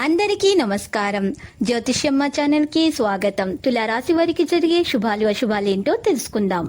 అందరికీ నమస్కారం. జ్యోతిష్యమ్మ ఛానల్ కి స్వాగతం. తులారాశి వారికి జరిగే శుభాలు అశుభాలేంటో తెలుసుకుందాం.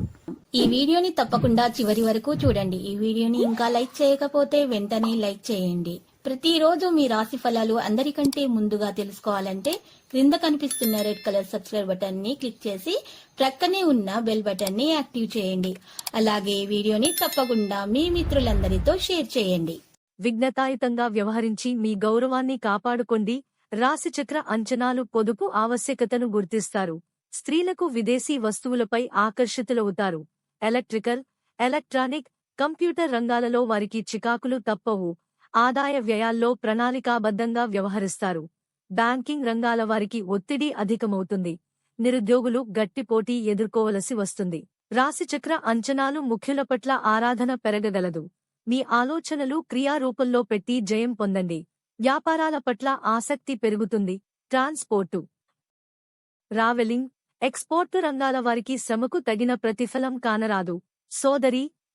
ఈ వీడియోని తప్పకుండా చివరి వరకు చూడండి. ఈ వీడియోని ఇంకా లైక్ చేయకపోతే వెంటనే లైక్ చేయండి. ప్రతిరోజు మీ రాశి ఫలాలు అందరికంటే ముందుగా తెలుసుకోవాలంటే క్రింద కనిపిస్తున్న రెడ్ కలర్ సబ్స్క్రైబ్ బటన్ ని క్లిక్ చేసి ప్రక్కనే ఉన్న బెల్ బటన్ ని యాక్టివ్ చేయండి. అలాగే వీడియోని తప్పకుండా మీ మిత్రులందరితో షేర్ చేయండి. విఘ్నతాయుతంగా వ్యవహరించి మీ గౌరవాన్ని కాపాడుకోండి. రాశిచక్ర అంచనాలు పొదుపు ఆవశ్యకతను గుర్తిస్తారు. స్త్రీలకు విదేశీ వస్తువులపై ఆకర్షితులవుతారు. ఎలక్ట్రికల్, ఎలక్ట్రానిక్, కంప్యూటర్ రంగాలలో వారికి చికాకులు తప్పవు. ఆదాయ వ్యయాల్లో ప్రణాళికాబద్ధంగా వ్యవహరిస్తారు. బ్యాంకింగ్ రంగాల వారికి ఒత్తిడి అధికమవుతుంది. నిరుద్యోగులు గట్టి పోటీ ఎదుర్కోవలసి వస్తుంది. రాశిచక్ర అంచనాలు ముఖ్యుల పట్ల ఆరాధన పెరగగలదు. మీ ఆలోచనలు క్రియారూపంలో పెట్టి జయం పొందండి. వ్యాపారాల పట్ల ఆసక్తి పెరుగుతుంది. ట్రాన్స్పోర్టు, ట్రావెలింగ్, ఎక్స్పోర్టు రంగాల వారికి శ్రమకు తగిన ప్రతిఫలం కానరాదు.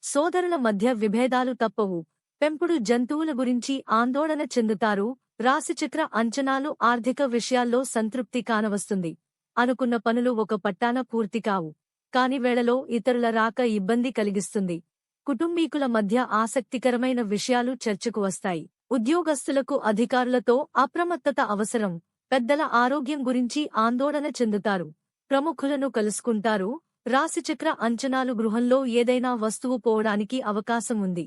సోదరుల మధ్య విభేదాలు తప్పవు. పెంపుడు జంతువుల గురించి ఆందోళన చెందుతారు. రాశిచక్ర అంచనాలు ఆర్థిక విషయాల్లో సంతృప్తి కానవస్తుంది. అనుకున్న పనులు ఒక పట్టాన పూర్తి కావు. కాని వేళలో ఇతరుల రాక ఇబ్బంది కలిగిస్తుంది. కుటుంబీకుల మధ్య ఆసక్తికరమైన విషయాలు చర్చకు వస్తాయి. ఉద్యోగస్తులకు అధికారులతో అప్రమత్తత అవసరం. పెద్దల ఆరోగ్యం గురించి ఆందోళన చెందుతారు. ప్రముఖులను కలుసుకుంటారు. రాశిచక్ర అంచనాలు గృహంలో ఏదైనా వస్తువు పోవడానికి అవకాశం ఉంది.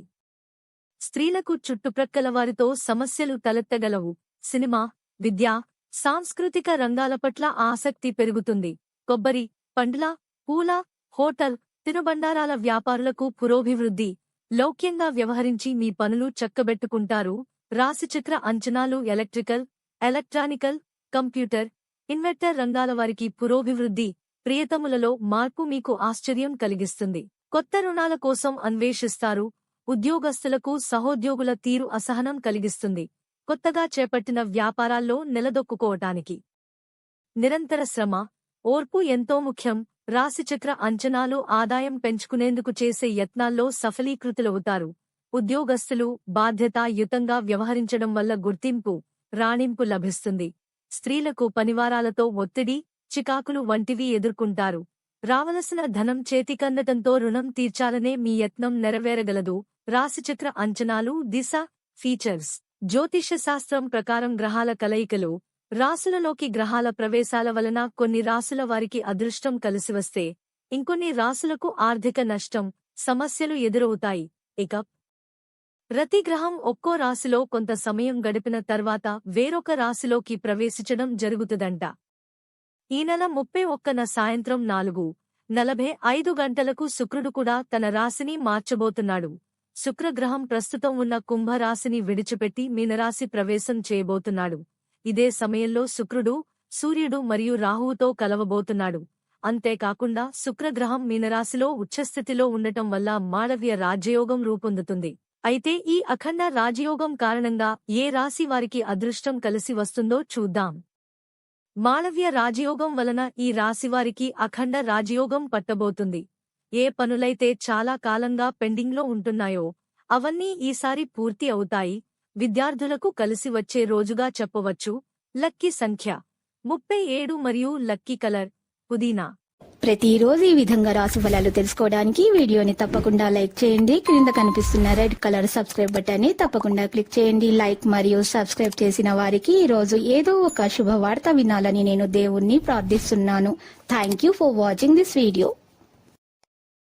స్త్రీలకు చుట్టుప్రక్కల వారితో సమస్యలు తలెత్తగలవు. సినిమా, విద్య, సాంస్కృతిక రంగాల పట్ల ఆసక్తి పెరుగుతుంది. కొబ్బరి, పండ్ల, పూల, హోటల్, తినుబండారాల వ్యాపారులకు పురోభివృద్ధి. లౌక్యంగా వ్యవహరించి మీ పనులు చక్కబెట్టుకుంటారు. రాశిచక్ర అంచనాలు ఎలక్ట్రికల్, ఎలక్ట్రానికల్, కంప్యూటర్, ఇన్వర్టర్ రంగాల వారికి పురోభివృద్ధి. ప్రియతములలో మార్పు మీకు ఆశ్చర్యం కలిగిస్తుంది. కొత్త రుణాల కోసం అన్వేషిస్తారు. ఉద్యోగస్తులకు సహోద్యోగుల తీరు అసహనం కలిగిస్తుంది. కొత్తగా చేపట్టిన వ్యాపారాల్లో నిలదొక్కుకోవటానికి నిరంతర శ్రమ, ఓర్పు ఎంతో ముఖ్యం. రాశిచక్ర అంచనాలు ఆదాయం పెంచుకునేందుకు చేసే యత్నాల్లో సఫలీకృతులవుతారు. ఉద్యోగస్తులు బాధ్యతాయుతంగా వ్యవహరించడం వల్ల గుర్తింపు, రాణింపు లభిస్తుంది. స్త్రీలకు పనివారాలతో ఒత్తిడి, చికాకులు వంటివి ఎదుర్కొంటారు. రావలసిన ధనం చేతికందటంతో రుణం తీర్చాలనే మీ యత్నం నెరవేరగలదు. రాశిచక్ర అంచనాలు దిశ, ఫీచర్స్. జ్యోతిష్య శాస్త్రం ప్రకారం గ్రహాల కలయికలు, రాసులలోకి గ్రహాల ప్రవేశాల వలన కొన్ని రాసుల వారికి అదృష్టం కలిసివస్తే ఇంకొన్ని రాసులకు ఆర్థిక నష్టం, సమస్యలు ఎదురవుతాయి. ఇక ప్రతి గ్రహం ఒక్కో రాశిలో కొంత సమయం గడిపిన తర్వాత వేరొక రాశిలోకి ప్రవేశించడం జరుగుతుందంట. ఈ నెల 31న సాయంత్రం 4:45 గంటలకు శుక్రుడు కూడా తన రాశిని మార్చబోతున్నాడు. శుక్రగ్రహం ప్రస్తుతం ఉన్న కుంభరాశిని విడిచిపెట్టి మీనరాశి ప్రవేశం చేయబోతున్నాడు. ఇదే సమయంలో శుక్రుడు, సూర్యుడు మరియు రాహువుతో కలవబోతున్నాడు. అంతేకాకుండా శుక్రగ్రహం మీనరాశిలో ఉచ్చస్థితిలో ఉండటం వల్ల మాళవ్య రాజయోగం రూపొందుతుంది. అయితే ఈ అఖండ రాజయోగం కారణంగా ఏ రాశి వారికి అదృష్టం కలిసి వస్తుందో చూద్దాం. మాళవ్య రాజయోగం వలన ఈ రాశివారికి అఖండ రాజయోగం పట్టబోతుంది. ఏ పనులైతే చాలా కాలంగా పెండింగ్లో ఉంటున్నాయో అవన్నీ ఈసారి పూర్తి అవుతాయి. విద్యార్థులకు కలిసి వచ్చే రోజుగా చెప్పవచ్చు. లక్కీ సంఖ్య 37 మరియు లక్కీ కలర్ పుదీనా. ప్రతిరోజు ఈ విధంగా రాశి ఫలాలు తెలుసుకోవడానికి వీడియోని తప్పకుండా లైక్ చేయండి. క్రింద కనిపిస్తున్న రెడ్ కలర్ సబ్స్క్రైబ్ బటన్ ని తప్పకుండా క్లిక్ చేయండి. లైక్ మరియు సబ్స్క్రైబ్ చేసిన వారికి ఈ రోజు ఏదో ఒక శుభవార్త వినాలని నేను దేవుణ్ణి ప్రార్థిస్తున్నాను. Thank you for watching this video.